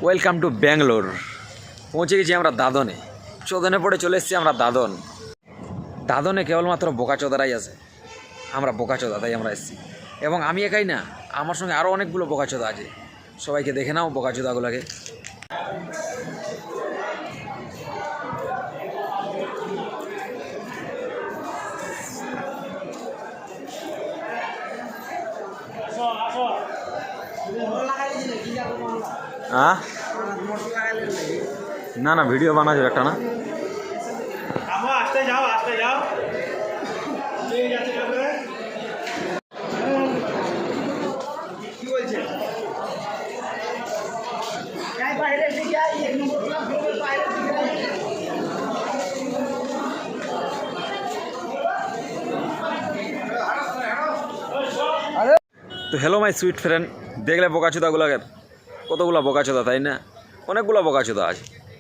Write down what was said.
Welcome to Bangalore. পৌঁছে গেছি আমরা দাদনে। চোদনে পড়ে চলে এসেছি আমরা দাদন। দাদনে কেবলমাত্র বোকাচোদারাই আছে। আমরা বোকাচোদা, তাই আমরা এসেছি। এবং আমি একাই না, আমার সঙ্গে আরও অনেকগুলো বোকাচোদা আছে। সবাইকে দেখে নাও বোকাচোদাগুলোকে। না না, ভিডিও বানাচ্ছ একটা না। তো হ্যালো মাই সুইট ফ্রেন্ড, দেখলে বোকাচোদাগুলোকে, কতগুলো বোকাচোদা, তাই না? অনেকগুলো বোকাচোদা আছে।